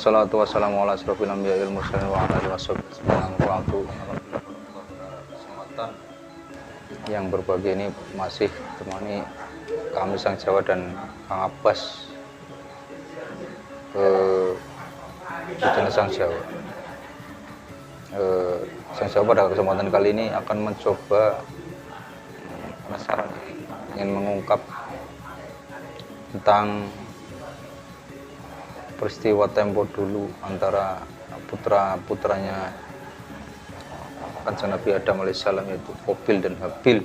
wassalatu wassalamu ala asrofil anbiya wal mursalin wa ala alihi washabbihi kesempatan yang berbahagia ini masih temani kami Sang Jawa dan Kang Abbas di channel Sang Jawa. Sang Jawa pada kesempatan kali ini akan mencoba penasaran, ingin mengungkap tentang peristiwa tempo dulu antara putra-putranya Kanjeng Nabi Adam alaihissalam, yaitu Qabil dan Habil,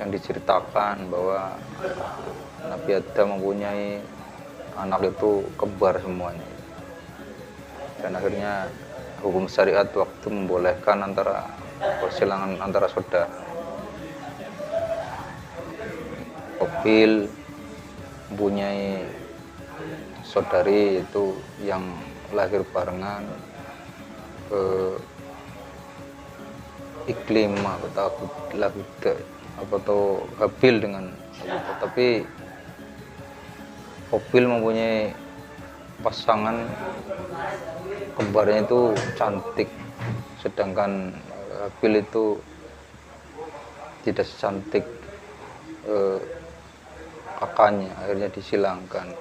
yang diceritakan bahwa Nabi Adam mempunyai anak itu kembar semuanya, dan akhirnya hukum syariat waktu membolehkan antara persilangan antara saudara. Qabil mempunyai saudari itu yang lahir barengan iklim atau Habil dengan, tetapi Qabil mempunyai pasangan kembarnya itu cantik, sedangkan Habil itu tidak secantik kakaknya. Akhirnya disilangkan.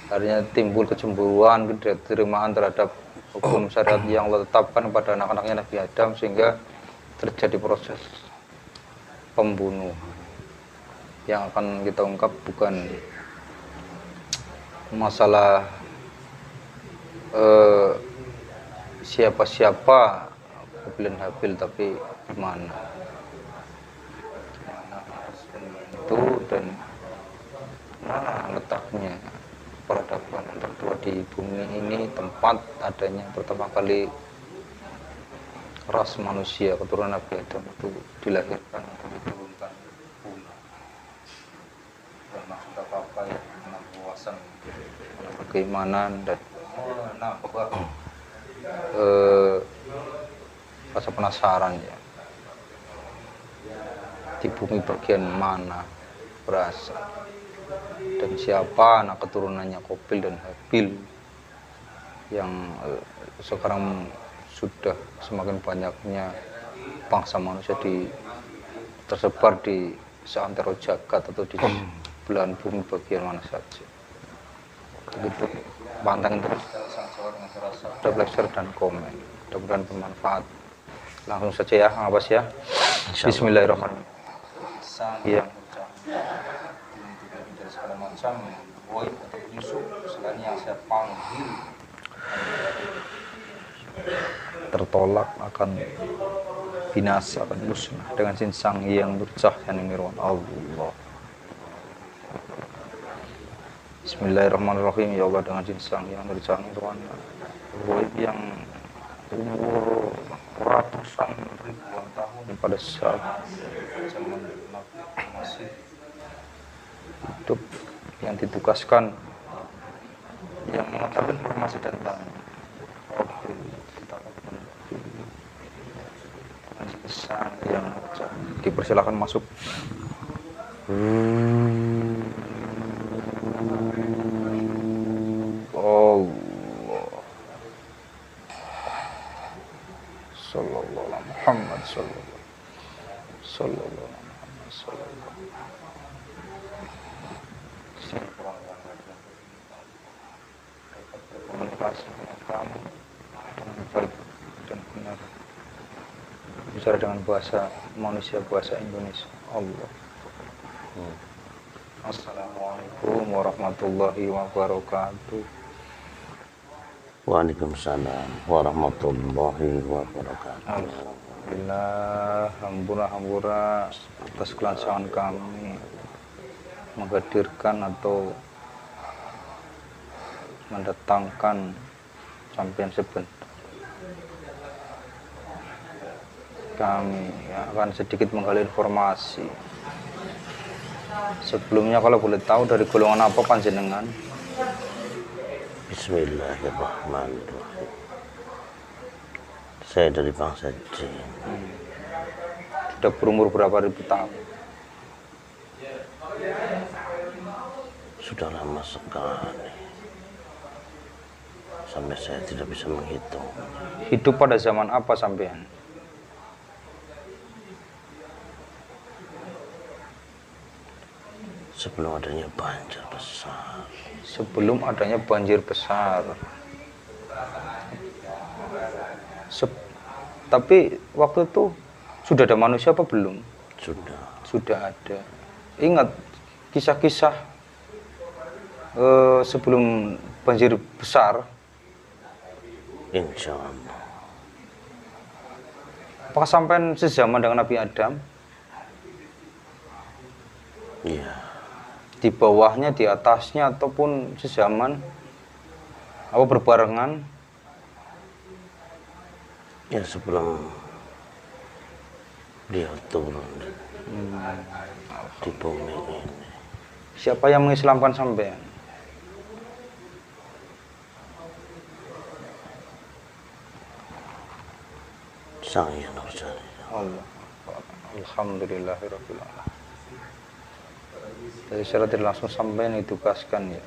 Akhirnya timbul kecemburuan, ketidakterimaan terhadap hukum syariat yang Allah tetapkan pada anak-anaknya Nabi Adam, sehingga terjadi proses pembunuhan. Yang akan kita ungkap bukan masalah siapa-siapa Qabil dan Habil, tapi mana itu dan mana letaknya peradaban tertua di bumi ini, tempat adanya pertama kali ras manusia keturunan Nabi Adam itu dilahirkan atau diturunkan punah. Dan maksud apa ya, kewasan, keimanan, dan menambah rasa penasaran ya, di bumi bagian mana berasal dan siapa anak keturunannya Qabil dan Habil yang sekarang sudah semakin banyaknya bangsa manusia tersebar di seantero jagat atau di belahan bumi bagian mana saja. Begitu, pantang terus Sang Jawa dengan subscribe, like, share, dan komen. Mudah-mudahan bermanfaat. Langsung saja ya, Abbas ya. Bismillahirrahmanirrahim. Yang dari segala macam boy atau penyusup selain yang saya panggil tertolak, akan binasa, akan musnah dengan sin Sang Hyang bercahaya nirwan Allah. Bismillahirrahmanirrahim. Ya Allah, dengan sin Sang Hyang bercahaya nirwan boy yang umur ratusan ribuan tahun pada saat zaman Nabi masih hidup, yang ditugaskan yang mengetahui informasi tentang Sang yang dipersilakan masuk. Allah sallallahu alaihi Muhammad sallallahu alaihi sallallahu. Komunikasi dengan kamu dengan baik dan benar, bicara dengan bahasa manusia, bahasa Indonesia. Allah. Assalamualaikum warahmatullahi wabarakatuh. Waalaikumsalam warahmatullahi wabarakatuh. Alhamdulillah, hambura atas kelangsungan kami menghadirkan atau mendatangkan sampean sebentar. Kami akan sedikit menggali informasi. Sebelumnya kalau boleh tahu dari golongan apa panjenengan? Bismillahirrahmanirrahim. Saya dari bangsa jin. Sudah berumur berapa ribu tahun? Sudah lama sekali. sampai saya tidak bisa menghitung. Hidup pada zaman apa sampean? Sebelum adanya banjir besar. Sebelum adanya banjir besar. Tapi waktu itu sudah ada manusia apa belum? Sudah. Sudah ada. Ingat kisah-kisah sebelum banjir besar? Insya Allah. Apakah sampean sezaman dengan Nabi Adam? Iya. Di bawahnya, di atasnya, ataupun sezaman? Apa berbarengan? Ya sebelum beliau turun di bumi ini. Siapa yang mengislamkan sampean? Sang Hyang Nurjati. Allah. Alhamdulillahirabbil alamin. Jadi secara tidak langsung sampean ditugaskan ya.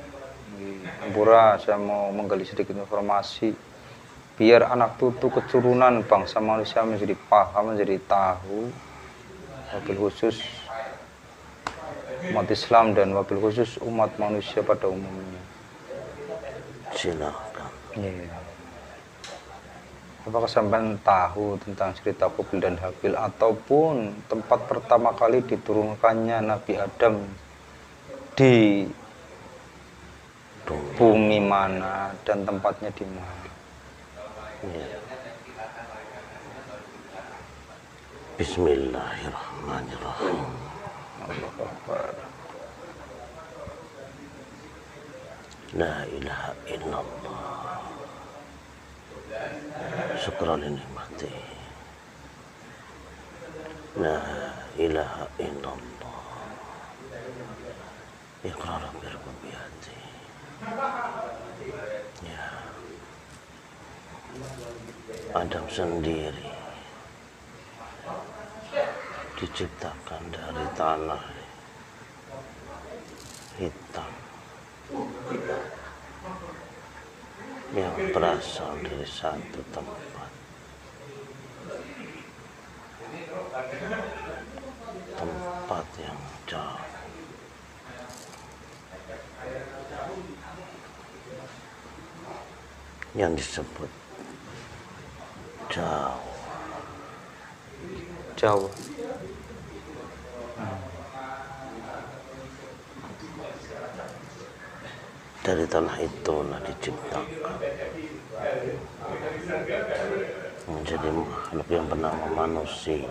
Ampura, saya mau menggali sedikit informasi biar anak tutu keturunan bangsa manusia menjadi paham, menjadi tahu, wabil khusus umat Islam dan wabil khusus umat manusia pada umumnya. Silakan. Iya. Apakah sampean tahu tentang cerita Qabil dan Habil ataupun tempat pertama kali diturunkannya Nabi Adam di bumi mana dan tempatnya di mana? Ya. Bismillahirrahmanirrahim. Allahu Akbar. La ilaha illallah. Syukran nikmati. La ilaha illallah. Iqrar birbiyati. Ya. Adam sendiri diciptakan dari tanah hitam yang berasal dari satu tempat yang jauh, yang disebut jauh. Dari tanah itulah diciptakan menjadi makhluk yang bernama manusia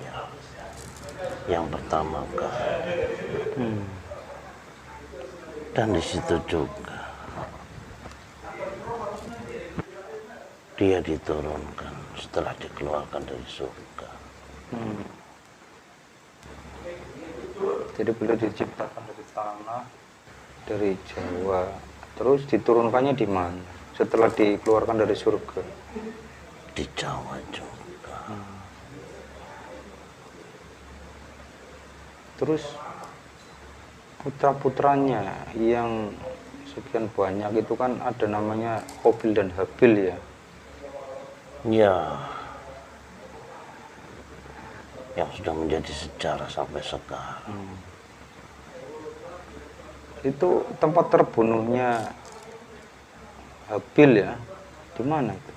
yang pertama kali. Dan di situ juga dia diturunkan setelah dikeluarkan dari surga. Jadi beliau diciptakan dari tanah, dari Jawa. Terus diturunkannya di mana? Setelah dikeluarkan dari surga? Di Jawa juga. Terus putra-putranya yang sekian banyak itu kan ada namanya Qabil dan Habil ya? Ya, yang sudah menjadi sejarah sampai sekarang. Itu tempat terbunuhnya Habil ya? Di mana itu?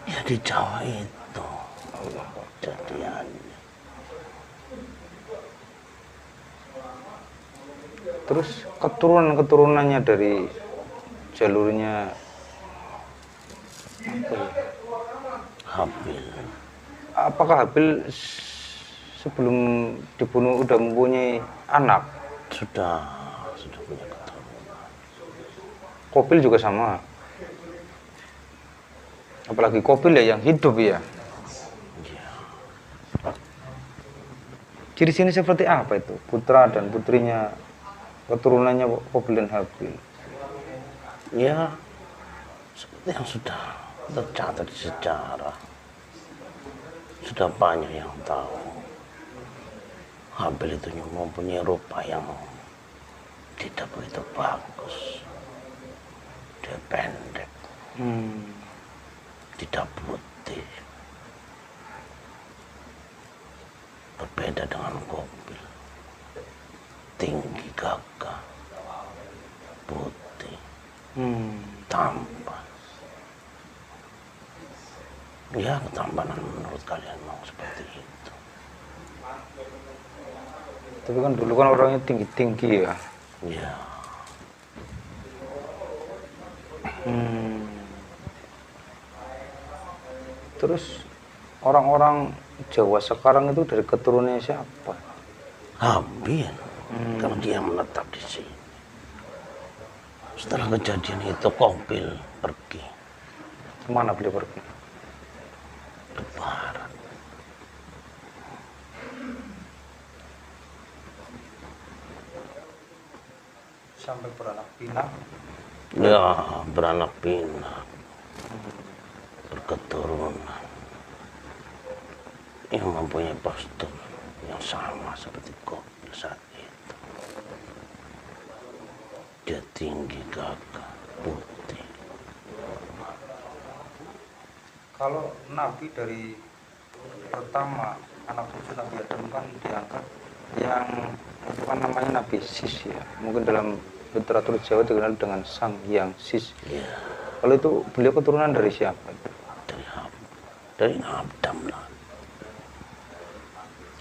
Ya di Jawa itu kejadiannya. Terus keturunan-keturunannya dari jalurnya apa ya? Habil. Apakah Habil sebelum dibunuh udah mempunyai anak? Sudah punya keturunan. Qabil juga sama. Apalagi Qabil ya yang hidup ya. Ya. Ciri sini seperti apa itu? Putra dan putrinya, keturunannya Qabil dan Habil. Ya, seperti yang sudah tercatat di sejarah. Sudah banyak yang tahu. Habil itu mempunyai rupa yang tidak begitu bagus. Dia pendek, tidak putih. Berbeda dengan Qabil. Tinggi gagah, putih, tampan. Ya, ketampanan menurut kalian mau seperti itu. Tapi kan dulu kan orangnya tinggi-tinggi ya. Ya, Terus orang-orang Jawa sekarang itu dari keturunannya siapa? Habil. Kalau dia menetap di sini. Setelah kejadian itu Qabil pergi Kemana beliau pergi? ke barat. Sampai beranak pinak. Ya, beranak pinak, berketurunan yang mempunyai postur yang sama seperti Qabil saat itu. Dia tinggi, gagah, putih. Kalau nabi dari pertama anak cucu Nabi Adam kan diangkat yang apa namanya Nabi Sis ya. Mungkin dalam literatur Jawa dikenal dengan Sang Hyang Sis. Ya, Kalau itu beliau keturunan dari siapa? dari Adam lah.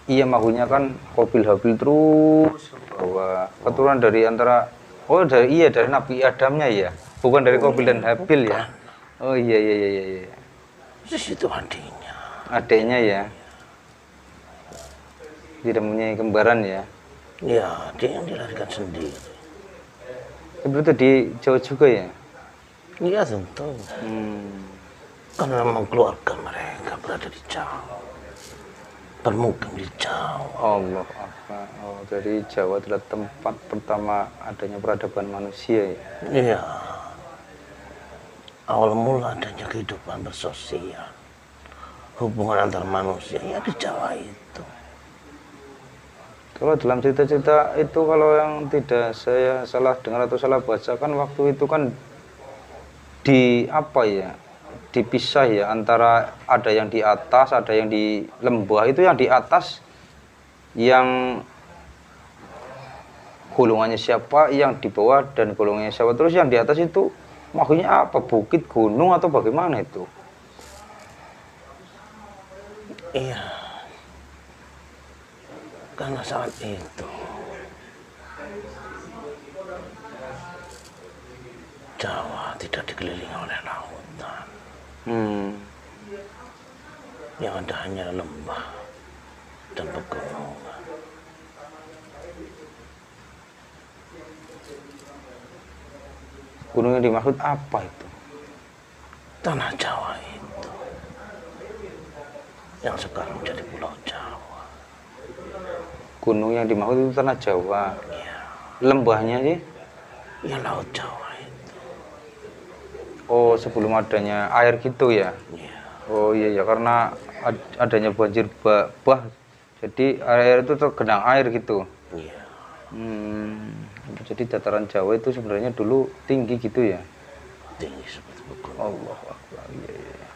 Iya, maksudnya kan Qabil Habil terus bahwa keturunan dari antara dari Nabi Adamnya ya, bukan dari Qabil dan Habil ya. Oh iya. Sis itu adiknya. Adiknya ya. Tidak mempunyai kembaran ya. Ya, dia yang dilahirkan sendiri. Berarti di Jawa juga ya. Iya tentu. Karena memang keluarga mereka berada di Jawa, bermukim di Jawa. Allah Akbar. Oh, dari Jawa adalah tempat pertama adanya peradaban manusia ya. Iya. Awal mula adanya kehidupan bersosial, hubungan antar manusia ya di Jawa itu. Kalau dalam cerita-cerita itu, kalau yang tidak saya salah dengar atau salah baca kan waktu itu kan dipisah ya, antara ada yang di atas, ada yang di lembah. Itu yang di atas yang golongannya siapa, yang di bawah dan golongannya siapa. Terus yang di atas itu maksudnya apa? Bukit, gunung atau bagaimana itu? Iya. Karena saat itu Jawa tidak dikelilingi oleh lautan. Yang ada hanya lembah dan pegunungan. Gunung yang dimaksud apa itu? Tanah Jawa itu yang sekarang menjadi Pulau Jawa. Gunung yang dimaksud itu tanah Jawa. Ya, Lembahnya sih? ya Laut Jawa itu. Oh, sebelum adanya air gitu ya? Ya, Oh iya, karena adanya banjir bah, jadi air itu tergenang air gitu. ya, Jadi dataran Jawa itu sebenarnya dulu tinggi gitu ya? tinggi seperti pegunungan. Allah Akbar. Iya.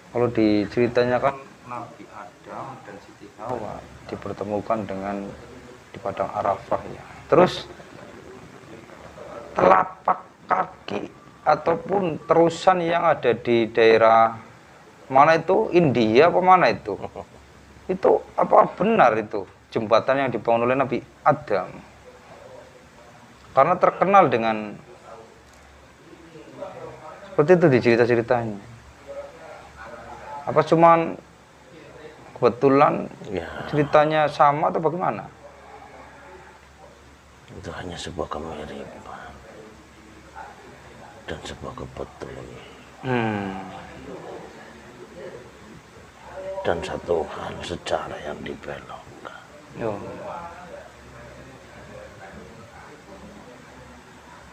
Kalau diceritanya kan Nabi Adam dan Siti Hawa dipertemukan di padang Arafah ya. Terus telapak kaki ataupun terusan yang ada di daerah mana itu, India apa mana itu apa benar itu jembatan yang dibangun oleh Nabi Adam? Karena terkenal dengan seperti itu di cerita-ceritanya. Apa cuman kebetulan Ya, ceritanya sama atau bagaimana? itu hanya sebuah kemiripan dan sebuah kebetulan. Dan satu hal sejarah yang dibelokkan. Yo.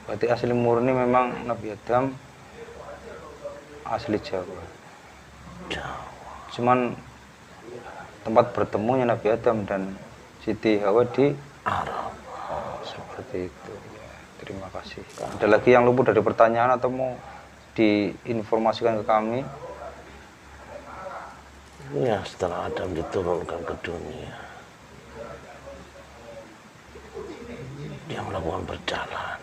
Berarti asli murni memang Nabi Adam asli Jawa. Jawa. cuman tempat bertemunya Nabi Adam dan Siti Hawa di Arab. oh, seperti itu ya, terima kasih. Ada lagi yang luput dari pertanyaan atau mau diinformasikan ke kami? Ya, setelah Adam diturunkan ke dunia, dia melakukan perjalanan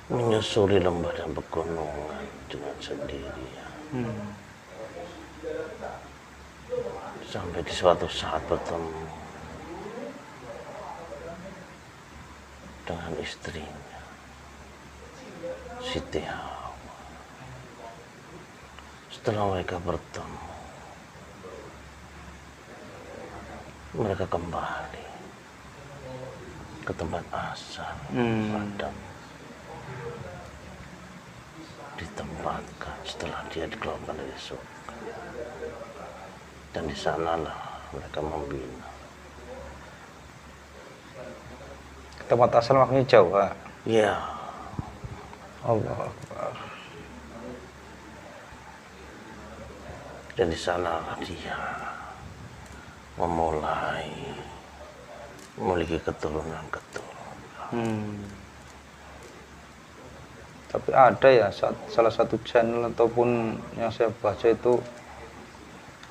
menyusuri lembah dan pegunungan dengan sendirian. Sampai di suatu saat bertemu dengan istrinya, Siti Hawa. Setelah mereka bertemu, mereka kembali ke tempat asal Adam. Ditempatkan setelah dia dikeluarkan dari surga, dan di sanalah mereka membina. Tempat asal maknanya jauh, Pak. Ya, Allah Akbar. dan di sanalah dia memulai memiliki keturunan-keturunan. Tapi ada ya salah satu channel ataupun yang saya baca itu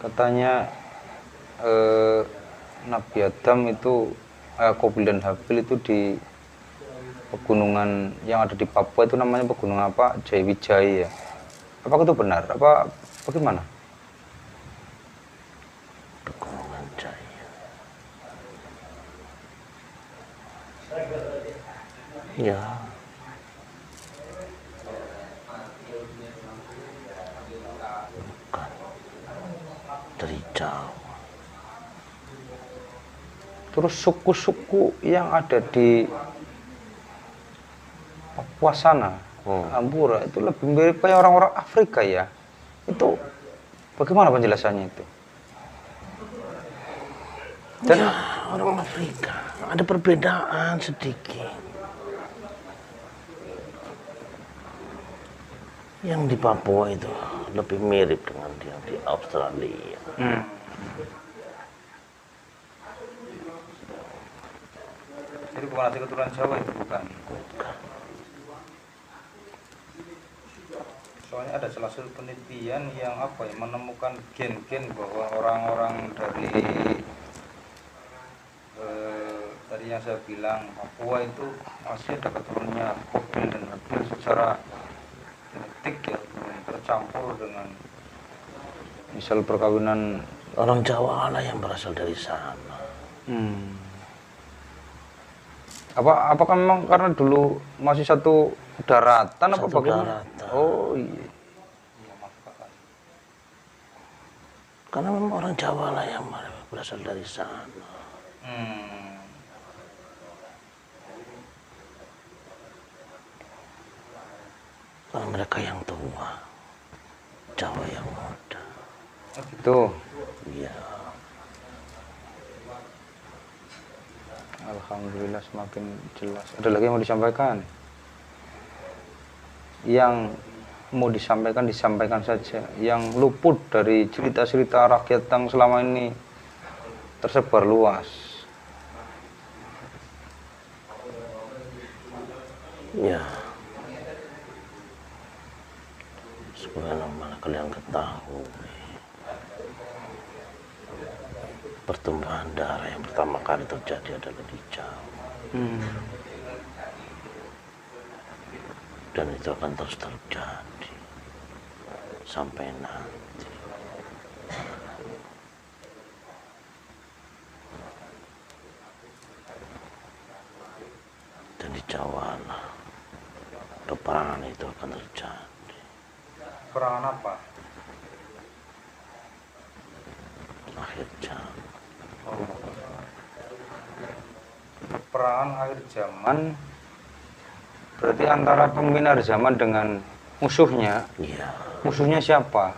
katanya Nabi Adam itu Qabil dan Habil itu di pegunungan yang ada di Papua itu namanya pegunungan apa? Jaiwijaya ya. Apakah itu benar? Apa bagaimana? Pegunungan Jaya. Ya. Bukan. Dari Jawa. Terus suku-suku yang ada di Papua sana, Ambura itu lebih mirip kayak orang-orang Afrika ya. Itu bagaimana penjelasannya itu? Dan Ya, orang Afrika ada perbedaan sedikit. Yang di Papua itu lebih mirip dengan yang di Australia. Jadi bukan asli keturunan Jawa itu bukan. Soalnya ada salah satu penelitian yang apa ya menemukan gen-gen bahwa orang-orang dari tadi yang saya bilang Papua itu masih ada keturunannya Qabil dan Habil secara genetik ya belum tercampur dengan misal perkawinan Orang Jawa lah yang berasal dari sana. Apakah memang karena dulu masih satu daratan apa Satu bagaimana? daratan. Oh iya. Karena memang orang Jawa lah yang berasal dari sana. Karena mereka yang tua, Jawa yang muda. Oh gitu. Iya. Alhamdulillah semakin jelas. Ada lagi yang mau disampaikan? Yang mau disampaikan saja. Yang luput dari cerita-cerita rakyat yang selama ini tersebar luas. Ya. Sebagaimana kalian ketahui, pertumbuhan darah yang pertama kali terjadi adalah di Jawa. Dan itu akan terus terjadi sampai nanti. Dan di Jawa lah peperangan itu akan terjadi. Perangan apa? Akhir zaman. Perangan akhir zaman berarti antara pemimpin akhir zaman dengan musuhnya. Iya. Musuhnya siapa?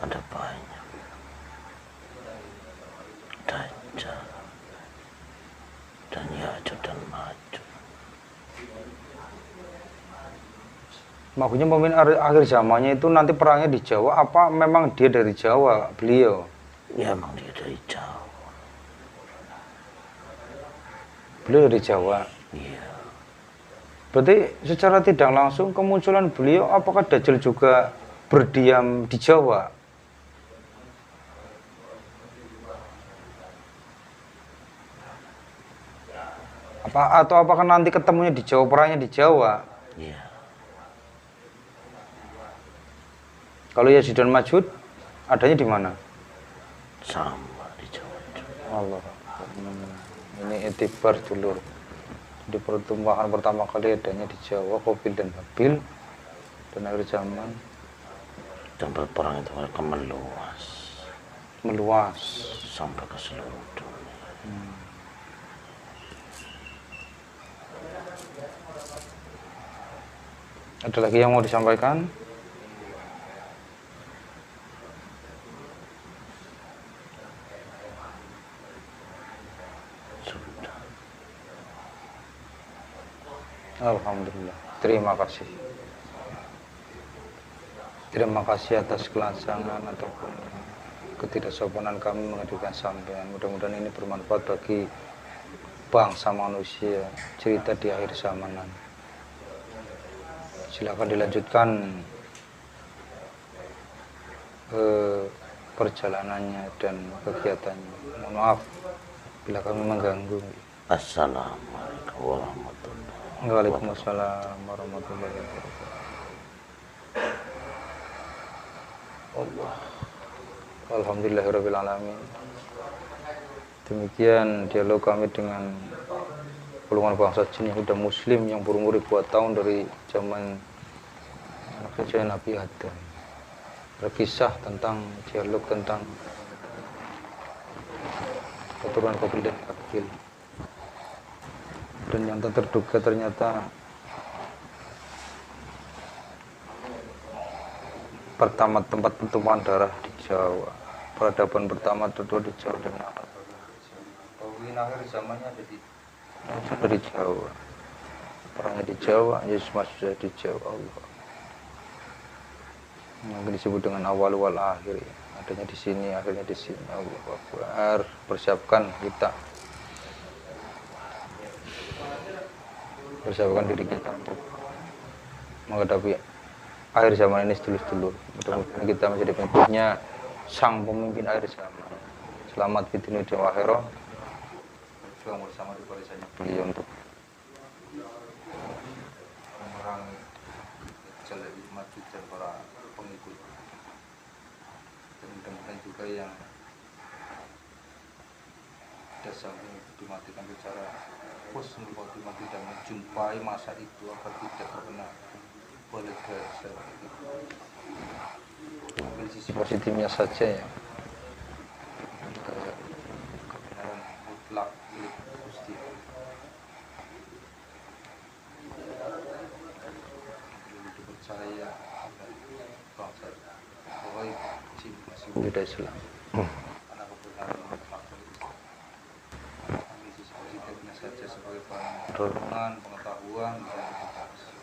Ada banyak. Dajjal dan Ya'juj dan Ma'juj. Maksudnya pemimpin akhir zamannya itu nanti perangnya di Jawa apa memang dia dari Jawa beliau? Ya emang dia dari Jawa. Beliau dari Jawa. Iya. Berarti secara tidak langsung kemunculan beliau apakah Dajjal juga berdiam di Jawa? Atau apakah nanti ketemunya di Jawa, perangnya di Jawa? Iya. Kalau Yazid dan Majud adanya di mana? Sama di Jawa juga. Allah. Ini etibar dulur. Di pertumbuhan pertama kali adanya di Jawa, Qabil dan Habil, dan akhir zaman Dan berperang itu mereka meluas sampai ke seluruh dunia. Ada lagi yang mau disampaikan? Sudah. Alhamdulillah. Terima kasih. Terima kasih atas kelangsangan ataupun ketidaksopanan kami menghadirkan sampean. Mudah-mudahan ini bermanfaat bagi bangsa manusia. Cerita di akhir zamanan. Silakan dilanjutkan perjalanannya dan kegiatannya. Mohon maaf bila kami mengganggu. Assalamualaikum warahmatullahi wabarakatuh. Waalaikumsalam warahmatullahi wabarakatuh. Allah. Alhamdulillahirabbil alamin. Demikian dialog kami dengan golongan bangsa jin yang sudah muslim yang berumur ribuan tahun dari zaman anak cucu Nabi Adam. Berkisah tentang dialog tentang keturunan Qabil dan Habil. Dan yang tak terduga ternyata pertama tempat pertumpahan darah di Jawa. Peradaban pertama kedua di Jawa dan akhir zamannya ada di Jawa. Perangnya di Jawa, Yesus masuk di Jawa. Allah. Yang disebut dengan awal wal akhir. Adanya di sini, akhirnya di sini. Allah Akbar. Persiapkan kita. Persiapkan diri kita untuk menghadapi akhir zaman ini sedulur-sedulur. Mudah-mudahan kita menjadi pengikutnya sang pemimpin akhir zaman. Selamat fitni di akhirah. Berjuang bersama di barisannya beliau untuk memerangi jelek Majud dan para pengikut. Dan mudah-mudahan juga yang dasar ini dimatikan secara husnul khotimah tidak menjumpai masa itu agar tidak terkena oleh dasar itu. Ambil sisi positifnya saja ya. Kebenaran mutlak milik Gusti. Dipercaya agar bangsa baik cinta sudah Islam. Karena kebenaran mutlak milik Islam. Ambil sisi positifnya saja sebagai bahan dorongan, pengetahuan dan edukasi.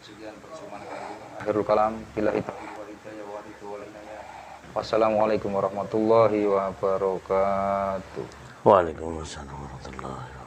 Sekian percuma kali. Akhirul kalam bila itu Wassalamualaikum warahmatullahi wabarakatuh. Waalaikumsalam warahmatullahi wabarakatuh.